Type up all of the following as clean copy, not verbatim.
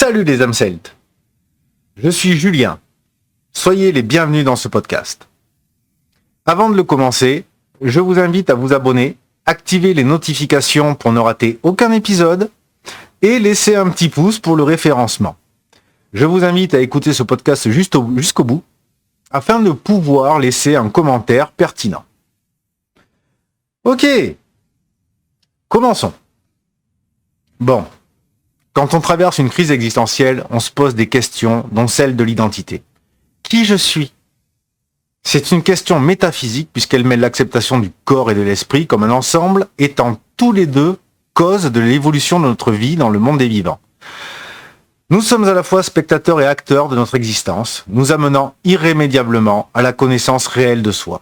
Salut les âmes celtes. Je suis Julien. Soyez les bienvenus dans ce podcast. Avant de le commencer, je vous invite à vous abonner, activer les notifications pour ne rater aucun épisode et laisser un petit pouce pour le référencement. Je vous invite à écouter ce podcast jusqu'au bout afin de pouvoir laisser un commentaire pertinent. Ok, commençons. Bon, quand on traverse une crise existentielle, on se pose des questions, dont celle de l'identité. Qui je suis ? C'est une question métaphysique puisqu'elle mêle l'acceptation du corps et de l'esprit comme un ensemble étant tous les deux cause de l'évolution de notre vie dans le monde des vivants. Nous sommes à la fois spectateurs et acteurs de notre existence, nous amenant irrémédiablement à la connaissance réelle de soi.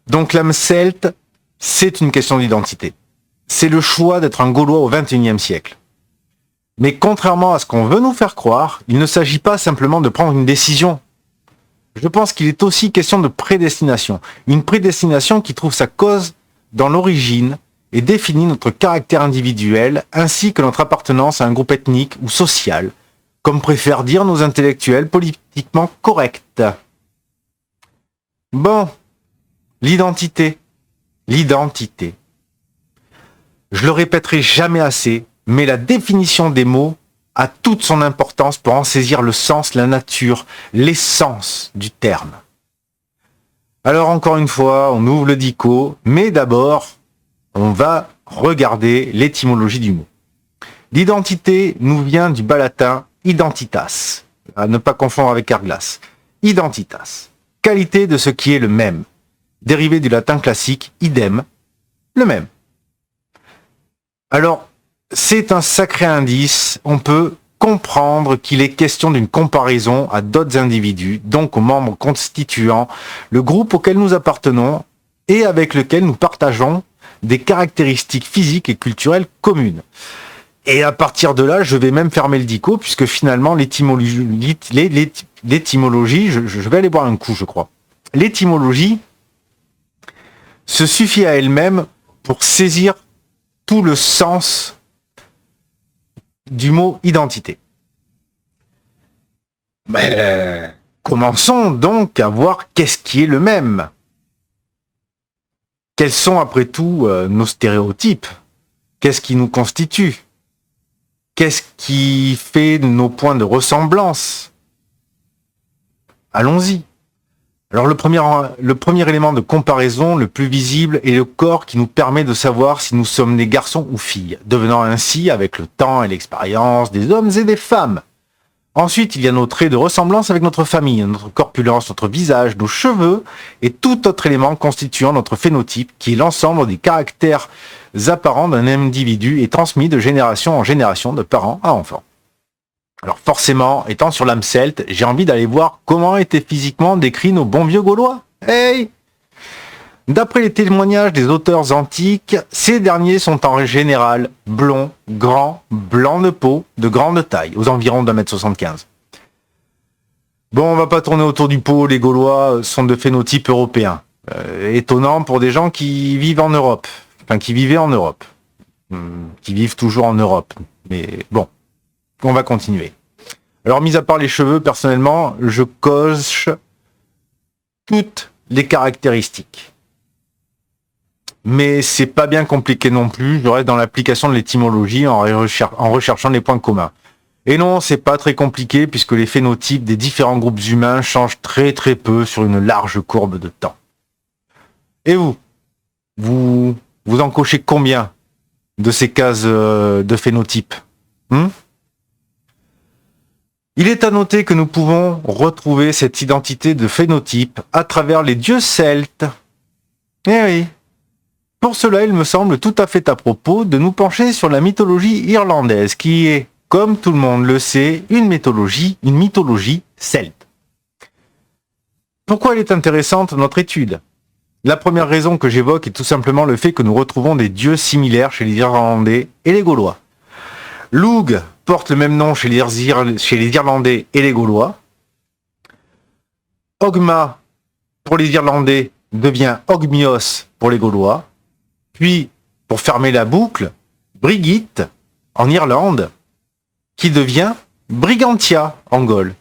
Donc l'âme celte, c'est une question d'identité. C'est le choix d'être un Gaulois au XXIe siècle. Mais contrairement à ce qu'on veut nous faire croire, il ne s'agit pas simplement de prendre une décision. Je pense qu'il est aussi question de prédestination. Une prédestination qui trouve sa cause dans l'origine et définit notre caractère individuel ainsi que notre appartenance à un groupe ethnique ou social, comme préfèrent dire nos intellectuels politiquement corrects. Bon, l'identité. Je le répéterai jamais assez, mais la définition des mots a toute son importance pour en saisir le sens, la nature, l'essence du terme. Alors encore une fois, on ouvre le dico, mais d'abord, on va regarder l'étymologie du mot. L'identité nous vient du bas latin identitas, à ne pas confondre avec Carglass. Identitas, qualité de ce qui est le même, dérivé du latin classique idem, le même. Alors, c'est un sacré indice, on peut comprendre qu'il est question d'une comparaison à d'autres individus, donc aux membres constituant le groupe auquel nous appartenons et avec lequel nous partageons des caractéristiques physiques et culturelles communes. Et à partir de là, je vais même fermer le dico, puisque finalement, l'étymologie, je vais aller boire un coup, je crois. L'étymologie se suffit à elle-même pour saisir tout le sens du mot identité. Commençons donc à voir qu'est-ce qui est le même. Quels sont après tout nos stéréotypes ? Qu'est-ce qui nous constitue ? Qu'est-ce qui fait nos points de ressemblance ? Allons-y. Alors le premier élément de comparaison, le plus visible, est le corps qui nous permet de savoir si nous sommes des garçons ou filles, devenant ainsi, avec le temps et l'expérience, des hommes et des femmes. Ensuite, il y a nos traits de ressemblance avec notre famille, notre corpulence, notre visage, nos cheveux, et tout autre élément constituant notre phénotype, qui est l'ensemble des caractères apparents d'un individu et transmis de génération en génération, de parents à enfants. Alors forcément, étant sur l'âme celte, j'ai envie d'aller voir comment étaient physiquement décrits nos bons vieux Gaulois. Hey ! D'après les témoignages des auteurs antiques, ces derniers sont en général blonds, grands, blancs de peau, de grande taille, aux environs d'1m75. Bon, on va pas tourner autour du pot, les Gaulois sont de phénotype européen. Étonnant pour des gens qui vivent en Europe, enfin qui vivaient en Europe, qui vivent toujours en Europe. Mais bon. On va continuer. Alors, mis à part les cheveux, personnellement, je coche toutes les caractéristiques. Mais c'est pas bien compliqué non plus, je reste dans l'application de l'étymologie en recherchant les points communs. Et non, c'est pas très compliqué puisque les phénotypes des différents groupes humains changent très très peu sur une large courbe de temps. Et vous en cochez combien de ces cases de phénotypes ? Il est à noter que nous pouvons retrouver cette identité de phénotype à travers les dieux celtes. Eh oui. Pour cela, il me semble tout à fait à propos de nous pencher sur la mythologie irlandaise, qui est, comme tout le monde le sait, une mythologie celte. Pourquoi elle est intéressante, notre étude ? La première raison que j'évoque est tout simplement le fait que nous retrouvons des dieux similaires chez les Irlandais et les Gaulois. Lugh porte le même nom chez les Irlandais et les Gaulois. Ogma, pour les Irlandais, devient Ogmios pour les Gaulois. Puis, pour fermer la boucle, Brigitte, en Irlande, qui devient Brigantia en Gaule.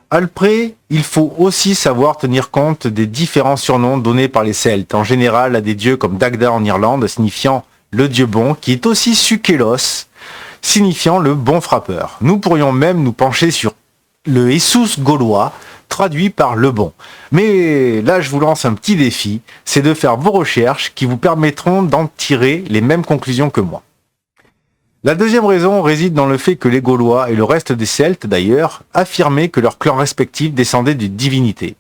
Après, il faut aussi savoir tenir compte des différents surnoms donnés par les Celtes, en général à des dieux comme Dagda en Irlande, signifiant le dieu bon, qui est aussi Sukelos, signifiant le bon frappeur. Nous pourrions même nous pencher sur le Jesus gaulois, traduit par le bon. Mais là, je vous lance un petit défi, c'est de faire vos recherches qui vous permettront d'en tirer les mêmes conclusions que moi. La deuxième raison réside dans le fait que les Gaulois, et le reste des Celtes d'ailleurs, affirmaient que leurs clans respectifs descendaient d'une divinité.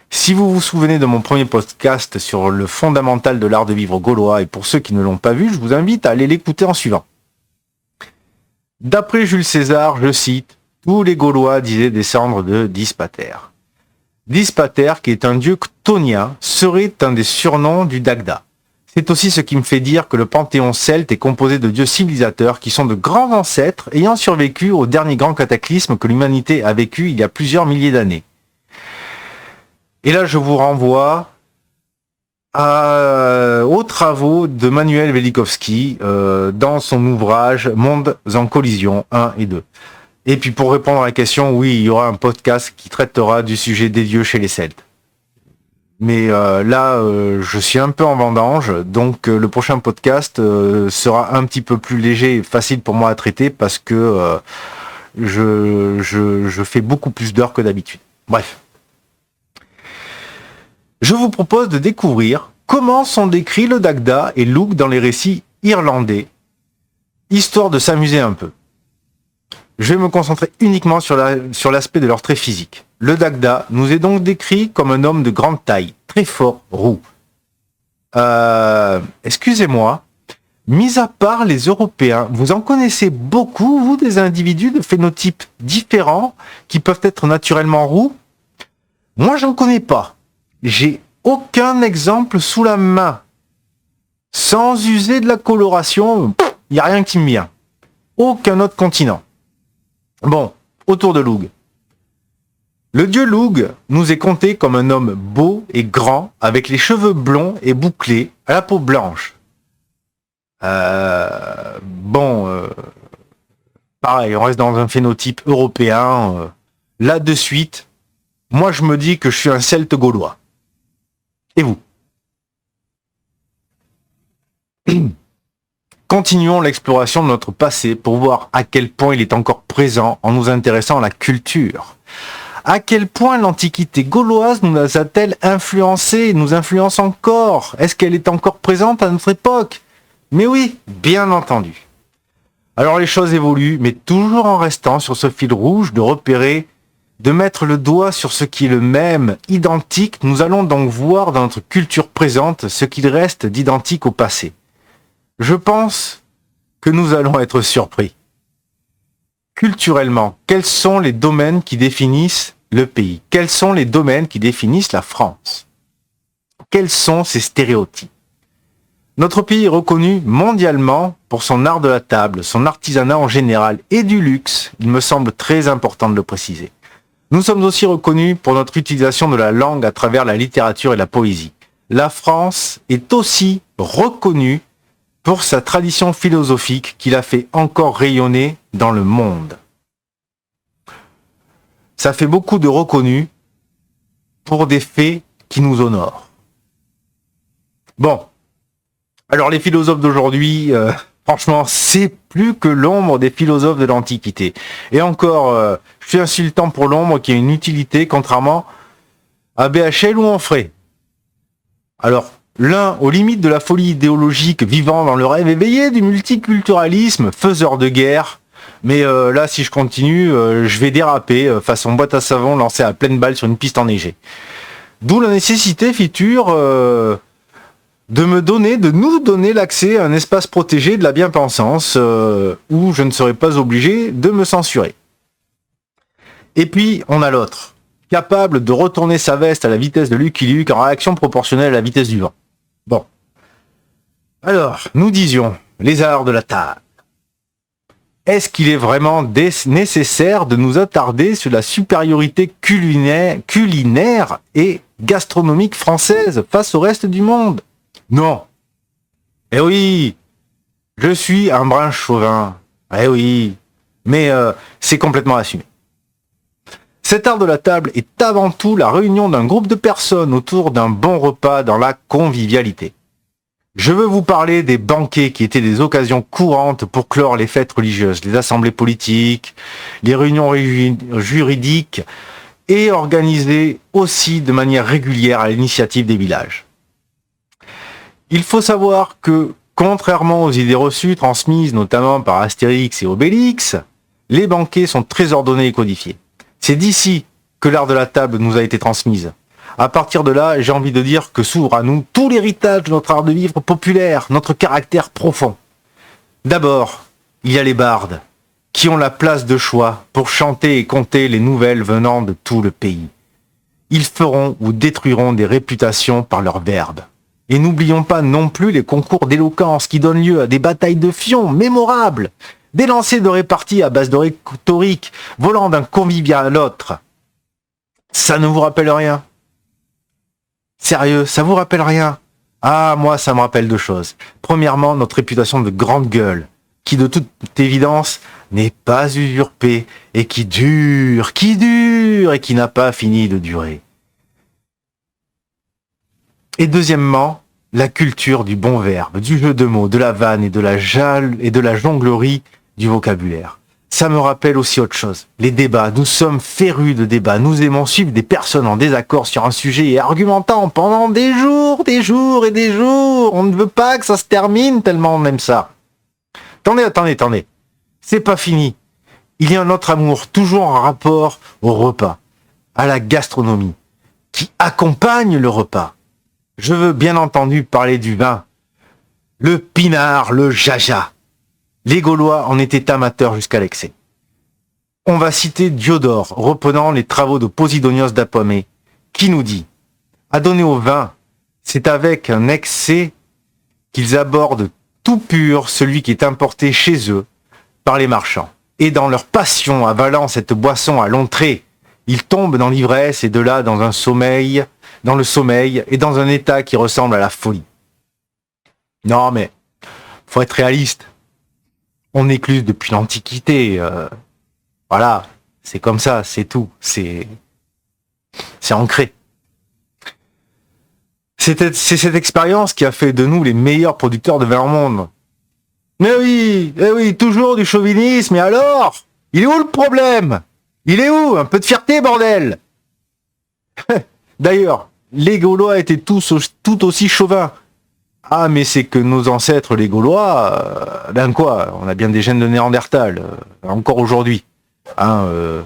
Si vous vous souvenez de mon premier podcast sur le fondamental de l'art de vivre gaulois, et pour ceux qui ne l'ont pas vu, je vous invite à aller l'écouter en suivant. D'après Jules César, je cite, « Tous les Gaulois disaient descendre de Dispater ». Dispater, qui est un dieu chtonien, serait un des surnoms du Dagda. C'est aussi ce qui me fait dire que le panthéon celte est composé de dieux civilisateurs qui sont de grands ancêtres ayant survécu au dernier grand cataclysme que l'humanité a vécu il y a plusieurs milliers d'années. Et là, je vous renvoie aux travaux de Manuel Velikovsky dans son ouvrage Mondes en collision 1 et 2. Et puis pour répondre à la question, oui, il y aura un podcast qui traitera du sujet des dieux chez les Celtes. Mais là, je suis un peu en vendange, donc le prochain podcast sera un petit peu plus léger et facile pour moi à traiter parce que je fais beaucoup plus d'heures que d'habitude. Bref. Je vous propose de découvrir comment sont décrits le Dagda et Lugh dans les récits irlandais, histoire de s'amuser un peu. Je vais me concentrer uniquement sur l'aspect de leur trait physique. Le Dagda nous est donc décrit comme un homme de grande taille, très fort, roux. Excusez-moi, mis à part les Européens, vous en connaissez beaucoup, vous, des individus de phénotypes différents qui peuvent être naturellement roux? Moi, j'en connais pas. J'ai aucun exemple sous la main. Sans user de la coloration, il n'y a rien qui me vient. Aucun autre continent. Bon, autour de Lugh. Le dieu Lugh nous est conté comme un homme beau et grand, avec les cheveux blonds et bouclés, à la peau blanche. Pareil, on reste dans un phénotype européen. Là de suite, moi je me dis que je suis un Celte gaulois. Et vous? Continuons l'exploration de notre passé pour voir à quel point il est encore présent en nous intéressant à la culture. À quel point l'Antiquité gauloise nous a-t-elle influencé et nous influence encore? Est-ce qu'elle est encore présente à notre époque? Mais oui, bien entendu. Alors les choses évoluent, mais toujours en restant sur ce fil rouge de repérer, de mettre le doigt sur ce qui est le même, identique. Nous allons donc voir dans notre culture présente ce qu'il reste d'identique au passé. Je pense que nous allons être surpris. Culturellement, quels sont les domaines qui définissent le pays? Quels sont les domaines qui définissent la France? Quels sont ces stéréotypes? Notre pays est reconnu mondialement pour son art de la table, son artisanat en général et du luxe. Il me semble très important de le préciser. Nous sommes aussi reconnus pour notre utilisation de la langue à travers la littérature et la poésie. La France est aussi reconnue pour sa tradition philosophique qui l'a fait encore rayonner dans le monde. Ça fait beaucoup de reconnus pour des faits qui nous honorent. Bon, alors les philosophes d'aujourd'hui, franchement, c'est plus que l'ombre des philosophes de l'Antiquité. Et encore, je suis insultant pour l'ombre qui a une utilité, contrairement à BHL ou Onfray. Alors, l'un aux limites de la folie idéologique, vivant dans le rêve éveillé du multiculturalisme, faiseur de guerre. Mais là, si je continue, je vais déraper façon boîte à savon lancée à pleine balle sur une piste enneigée. D'où la nécessité, future, de nous donner l'accès à un espace protégé de la bien-pensance où je ne serai pas obligé de me censurer. Et puis, on a l'autre, capable de retourner sa veste à la vitesse de Lucky Luke en réaction proportionnelle à la vitesse du vent. Bon. Alors, nous disions, les arts de la table. Est-ce qu'il est vraiment nécessaire de nous attarder sur la supériorité culinaire et gastronomique française face au reste du monde? Non. Eh oui, je suis un brin chauvin. Eh oui, Mais c'est complètement assumé. Cet art de la table est avant tout la réunion d'un groupe de personnes autour d'un bon repas dans la convivialité. Je veux vous parler des banquets qui étaient des occasions courantes pour clore les fêtes religieuses, les assemblées politiques, les réunions juridiques et organisées aussi de manière régulière à l'initiative des villages. Il faut savoir que, contrairement aux idées reçues transmises notamment par Astérix et Obélix, les banquets sont très ordonnés et codifiés. C'est d'ici que l'art de la table nous a été transmise. À partir de là, j'ai envie de dire que s'ouvre à nous tout l'héritage de notre art de vivre populaire, notre caractère profond. D'abord, il y a les bardes, qui ont la place de choix pour chanter et conter les nouvelles venant de tout le pays. Ils feront ou détruiront des réputations par leurs verbes. Et n'oublions pas non plus les concours d'éloquence qui donnent lieu à des batailles de fions mémorables, des lancers de répartie à base de rhétorique, volant d'un convivial à l'autre. Ça ne vous rappelle rien? Sérieux, ça vous rappelle rien? Ah, moi, ça me rappelle deux choses. Premièrement, notre réputation de grande gueule, qui de toute évidence n'est pas usurpée, et qui dure, et qui n'a pas fini de durer. Et deuxièmement, la culture du bon verbe, du jeu de mots, de la vanne et de la jonglerie du vocabulaire. Ça me rappelle aussi autre chose. Les débats. Nous sommes férus de débats. Nous aimons suivre des personnes en désaccord sur un sujet et argumentant pendant des jours et des jours. On ne veut pas que ça se termine tellement on aime ça. Attendez. C'est pas fini. Il y a un autre amour, toujours en rapport au repas, à la gastronomie, qui accompagne le repas. Je veux bien entendu parler du vin. Le pinard, le jaja. Les Gaulois en étaient amateurs jusqu'à l'excès. On va citer Diodore, reprenant les travaux de Posidonios d'Apamée, qui nous dit « À donner au vin, c'est avec un excès qu'ils abordent tout pur celui qui est importé chez eux par les marchands. Et dans leur passion avalant cette boisson à long trait, ils tombent dans l'ivresse et de là dans le sommeil et dans un état qui ressemble à la folie. » Non mais, faut être réaliste. On écluse depuis l'Antiquité. Voilà, c'est comme ça, c'est tout. C'est ancré. C'est cette expérience qui a fait de nous les meilleurs producteurs de vin au monde. Mais oui, toujours du chauvinisme, et alors? Il est où le problème? Il est où? Un peu de fierté, bordel! D'ailleurs, les Gaulois étaient tout aussi chauvins. Ah, mais c'est que nos ancêtres, les Gaulois, on a bien des gènes de Néandertal, encore aujourd'hui. Je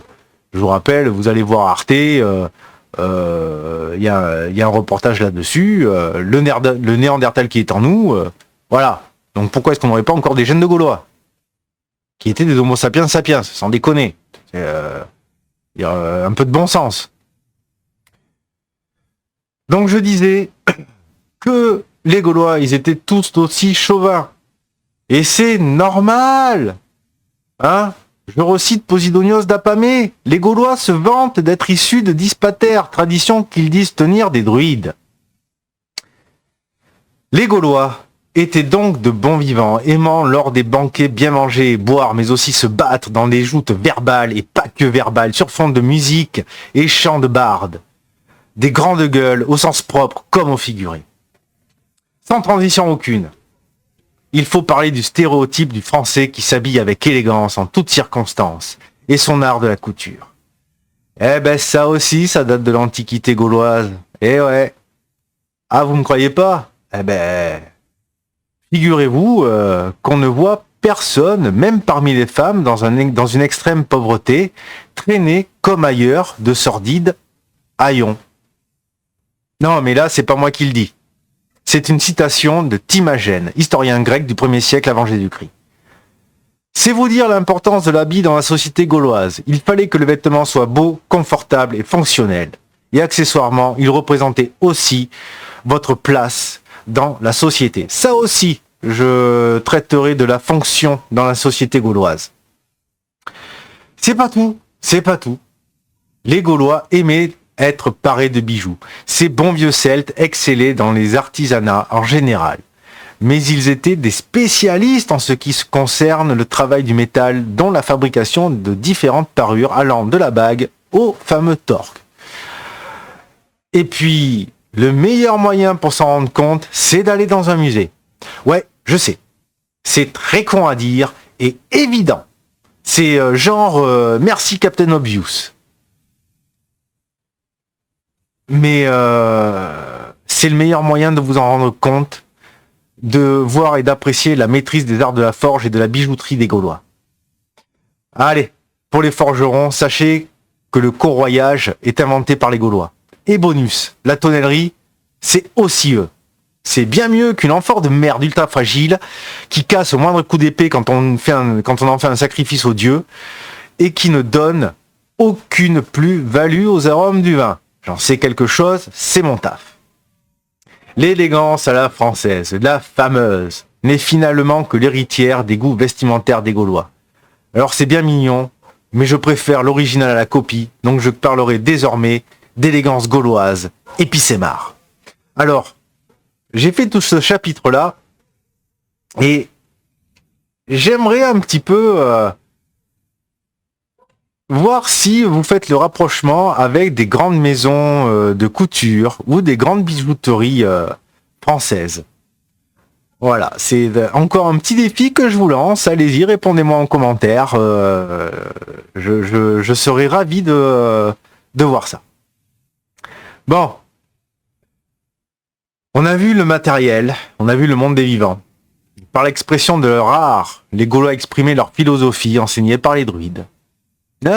vous rappelle, vous allez voir Arte, il y a un reportage là-dessus, le Néandertal qui est en nous, voilà. Donc pourquoi est-ce qu'on n'aurait pas encore des gènes de Gaulois qui étaient des Homo sapiens sapiens, sans déconner. Il y a un peu de bon sens. Donc je disais que les Gaulois, ils étaient tous aussi chauvins. Et c'est normal. Hein? Je recite Posidonios d'Apamée. Les Gaulois se vantent d'être issus de Dispater, tradition qu'ils disent tenir des druides. Les Gaulois étaient donc de bons vivants, aimant lors des banquets bien manger et boire, mais aussi se battre dans des joutes verbales et pas que verbales, sur fond de musique et chants de bardes. Des grandes gueules, au sens propre comme au figuré. Sans transition aucune, il faut parler du stéréotype du Français qui s'habille avec élégance en toutes circonstances, et son art de la couture. Eh ben ça aussi, ça date de l'Antiquité gauloise. Eh ouais. Ah, vous me croyez pas? Eh ben, figurez-vous qu'on ne voit personne, même parmi les femmes, dans une extrême pauvreté, traîner comme ailleurs de sordides haillons. Non, mais là, c'est pas moi qui le dis. C'est une citation de Timagène, historien grec du 1er siècle avant Jésus-Christ. C'est vous dire l'importance de l'habit dans la société gauloise. Il fallait que le vêtement soit beau, confortable et fonctionnel. Et accessoirement, il représentait aussi votre place dans la société. Ça aussi, je traiterai de la fonction dans la société gauloise. C'est pas tout. Les Gaulois aimaient être parés de bijoux. Ces bons vieux Celtes excellaient dans les artisanats en général. mais ils étaient des spécialistes en ce qui concerne le travail du métal, dont la fabrication de différentes parures allant de la bague au fameux torque. Et puis, le meilleur moyen pour s'en rendre compte, c'est d'aller dans un musée. Ouais, je sais, c'est très con à dire et évident. C'est merci Captain Obvious. Mais c'est le meilleur moyen de vous en rendre compte, de voir et d'apprécier la maîtrise des arts de la forge et de la bijouterie des Gaulois. Allez, pour les forgerons, sachez que le corroyage est inventé par les Gaulois. Et bonus, la tonnellerie, c'est aussi eux. C'est bien mieux qu'une amphore de merde ultra fragile qui casse au moindre coup d'épée quand on en fait un sacrifice aux dieux et qui ne donne aucune plus-value aux arômes du vin. J'en sais quelque chose, c'est mon taf. L'élégance à la française, la fameuse, n'est finalement que l'héritière des goûts vestimentaires des Gaulois. Alors c'est bien mignon, mais je préfère l'original à la copie, donc je parlerai désormais d'élégance gauloise, et puis c'est marre. Alors, j'ai fait tout ce chapitre-là, et j'aimerais un petit peu voir si vous faites le rapprochement avec des grandes maisons de couture ou des grandes bijouteries françaises. Voilà, c'est encore un petit défi que je vous lance. Allez-y, répondez-moi en commentaire. Je serai ravi de voir ça. Bon. On a vu le matériel, on a vu le monde des vivants. Par l'expression de leur art, les Gaulois exprimaient leur philosophie enseignée par les druides. J'ai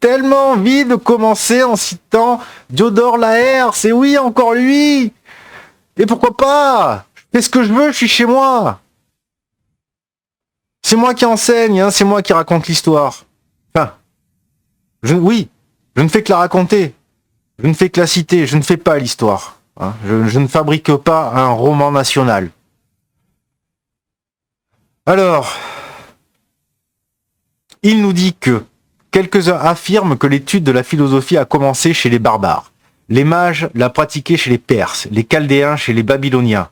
tellement envie de commencer en citant Diodore Laërce, et oui, encore lui. Et pourquoi pas? Je fais ce que je veux, je suis chez moi. C'est moi qui enseigne, hein, c'est moi qui raconte l'histoire. Enfin, je ne fais que la raconter. Je ne fais que la citer, je ne fais pas l'histoire. Hein. Je ne fabrique pas un roman national. Alors, il nous dit que quelques-uns affirment que l'étude de la philosophie a commencé chez les barbares. Les mages la pratiquaient chez les Perses, les Chaldéens chez les Babyloniens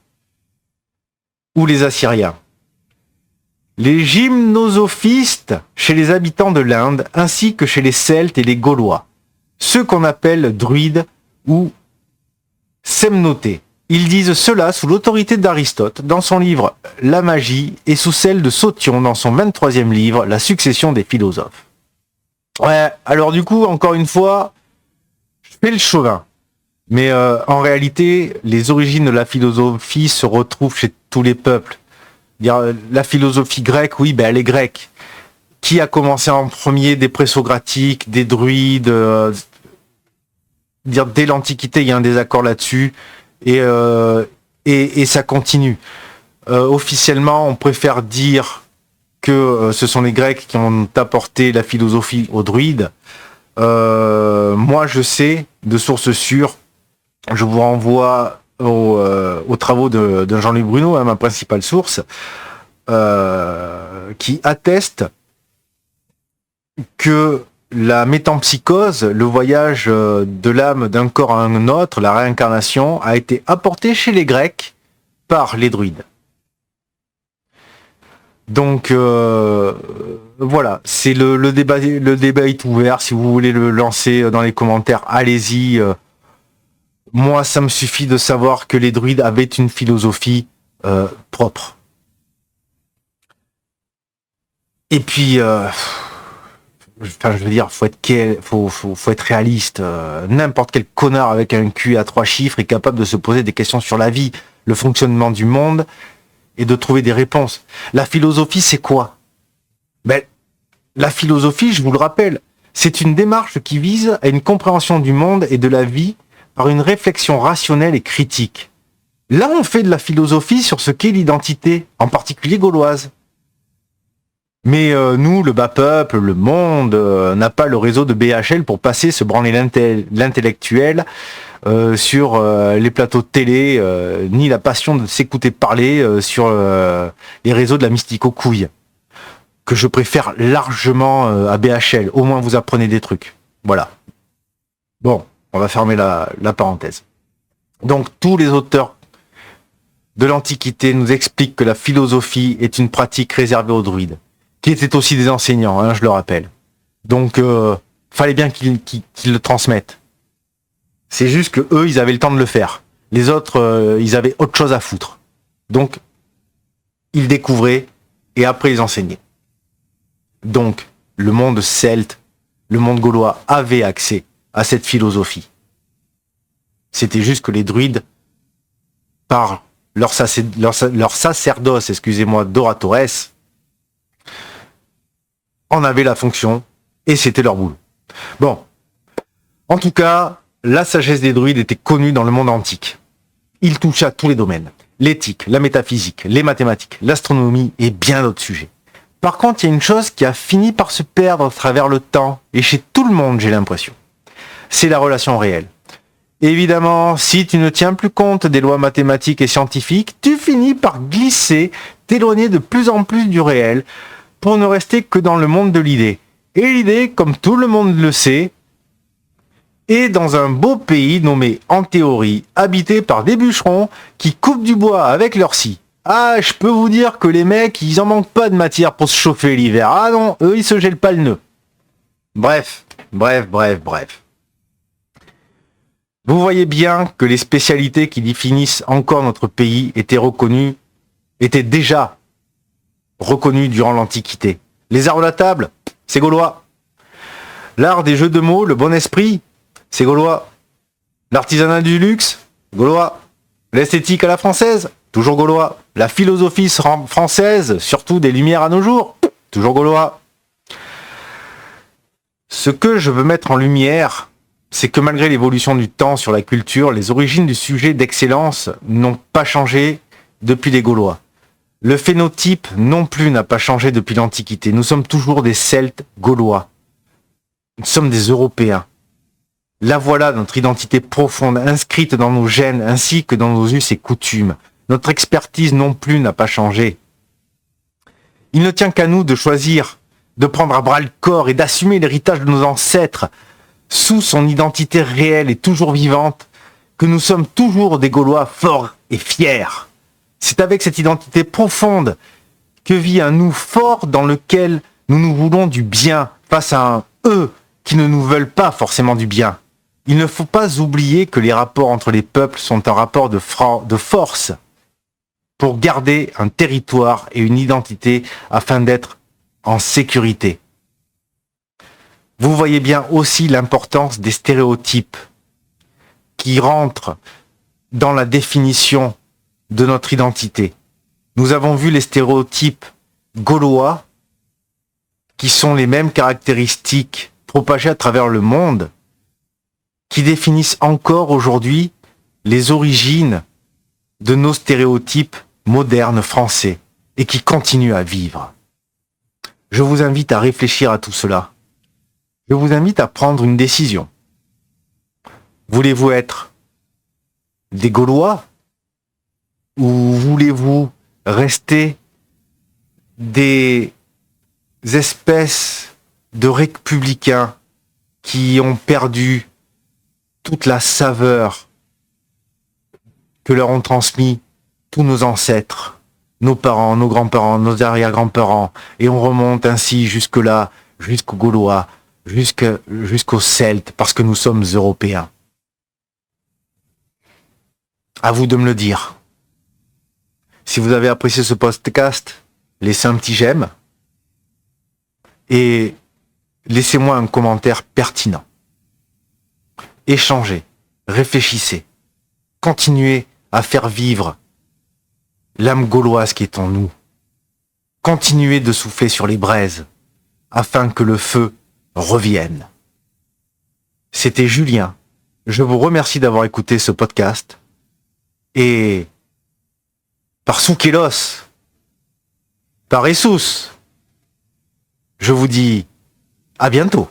ou les Assyriens. Les gymnosophistes chez les habitants de l'Inde, ainsi que chez les Celtes et les Gaulois. Ceux qu'on appelle druides ou semnotés. Ils disent cela sous l'autorité d'Aristote dans son livre La magie et sous celle de Sotion dans son 23e livre La succession des philosophes. Ouais, alors du coup, encore une fois, je fais le chauvin. Mais en réalité, les origines de la philosophie se retrouvent chez tous les peuples. La philosophie grecque, oui, ben elle est grecque. Qui a commencé en premier? Des présocratiques, des druides. Dès l'Antiquité, il y a un désaccord là-dessus. Et ça continue. Officiellement, on préfère dire que ce sont les Grecs qui ont apporté la philosophie aux druides. Moi, je sais, de sources sûres, je vous renvoie aux travaux de Jean-Louis Bruno, hein, ma principale source, qui atteste que la métempsychose, le voyage de l'âme d'un corps à un autre, la réincarnation, a été apportée chez les Grecs par les druides. Donc voilà, c'est le débat est ouvert. Si vous voulez le lancer dans les commentaires, allez-y. Moi, ça me suffit de savoir que les druides avaient une philosophie propre. Et puis, je veux dire, faut être réaliste. N'importe quel connard avec un cul à 3 chiffres est capable de se poser des questions sur la vie, le fonctionnement du monde, et de trouver des réponses. La philosophie, c'est quoi? La philosophie, je vous le rappelle, c'est une démarche qui vise à une compréhension du monde et de la vie par une réflexion rationnelle et critique. Là, on fait de la philosophie sur ce qu'est l'identité, en particulier gauloise. Mais nous, le bas peuple, le monde, n'a pas le réseau de BHL pour passer se branler l'intellectuel sur les plateaux de télé, ni la passion de s'écouter parler sur les réseaux de la mystique aux couilles, que je préfère largement à BHL. Au moins, vous apprenez des trucs. Voilà. Bon, on va fermer la parenthèse. Donc, tous les auteurs de l'Antiquité nous expliquent que la philosophie est une pratique réservée aux druides, qui étaient aussi des enseignants, hein, je le rappelle. Donc, fallait bien qu'ils le transmettent. C'est juste que eux, ils avaient le temps de le faire. Les autres, ils avaient autre chose à foutre. Donc, ils découvraient et après ils enseignaient. Donc, le monde celte, le monde gaulois avait accès à cette philosophie. C'était juste que les druides, par leur sacerdoce, excusez-moi, d'oratores, en avaient la fonction et c'était leur boulot. Bon, en tout cas, la sagesse des druides était connue dans le monde antique. Il toucha tous les domaines, l'éthique, la métaphysique, les mathématiques, l'astronomie et bien d'autres sujets. Par contre, il y a une chose qui a fini par se perdre à travers le temps, et chez tout le monde, j'ai l'impression. C'est la relation réelle. Évidemment, si tu ne tiens plus compte des lois mathématiques et scientifiques, tu finis par glisser, t'éloigner de plus en plus du réel, pour ne rester que dans le monde de l'idée. Et l'idée, comme tout le monde le sait, est dans un beau pays nommé, en théorie, habité par des bûcherons qui coupent du bois avec leur scie. Ah, je peux vous dire que les mecs, ils en manquent pas de matière pour se chauffer l'hiver. Ah non, eux, ils se gèlent pas le nœud. Bref. Vous voyez bien que les spécialités qui définissent encore notre pays étaient déjà reconnues durant l'Antiquité. Les arts de la table, c'est gaulois. L'art des jeux de mots, le bon esprit, c'est gaulois. L'artisanat du luxe, gaulois. L'esthétique à la française, toujours gaulois. La philosophie française, surtout des Lumières à nos jours, toujours gaulois. Ce que je veux mettre en lumière, c'est que malgré l'évolution du temps sur la culture, les origines du sujet d'excellence n'ont pas changé depuis les Gaulois. Le phénotype non plus n'a pas changé depuis l'Antiquité. Nous sommes toujours des Celtes gaulois. Nous sommes des Européens. La voilà notre identité profonde, inscrite dans nos gènes ainsi que dans nos us et coutumes. Notre expertise non plus n'a pas changé. Il ne tient qu'à nous de choisir, de prendre à bras le corps et d'assumer l'héritage de nos ancêtres, sous son identité réelle et toujours vivante, que nous sommes toujours des Gaulois forts et fiers. C'est avec cette identité profonde que vit un nous fort dans lequel nous nous voulons du bien face à un eux qui ne nous veulent pas forcément du bien. Il ne faut pas oublier que les rapports entre les peuples sont un rapport de force pour garder un territoire et une identité afin d'être en sécurité. Vous voyez bien aussi l'importance des stéréotypes qui rentrent dans la définition de notre identité. Nous avons vu les stéréotypes gaulois qui sont les mêmes caractéristiques propagées à travers le monde qui définissent encore aujourd'hui les origines de nos stéréotypes modernes français et qui continuent à vivre. Je vous invite à réfléchir à tout cela. Je vous invite à prendre une décision. Voulez-vous être des Gaulois ou voulez-vous rester des espèces de républicains qui ont perdu toute la saveur que leur ont transmis tous nos ancêtres, nos parents, nos grands-parents, nos arrière-grands-parents, et on remonte ainsi jusque-là, jusqu'aux Gaulois, jusqu'aux Celtes, parce que nous sommes Européens. À vous de me le dire. Si vous avez apprécié ce podcast, laissez un petit j'aime et laissez-moi un commentaire pertinent. Échangez, réfléchissez, continuez à faire vivre l'âme gauloise qui est en nous. Continuez de souffler sur les braises afin que le feu revienne. C'était Julien. Je vous remercie d'avoir écouté ce podcast et par Soukelos, par Jesus, je vous dis à bientôt.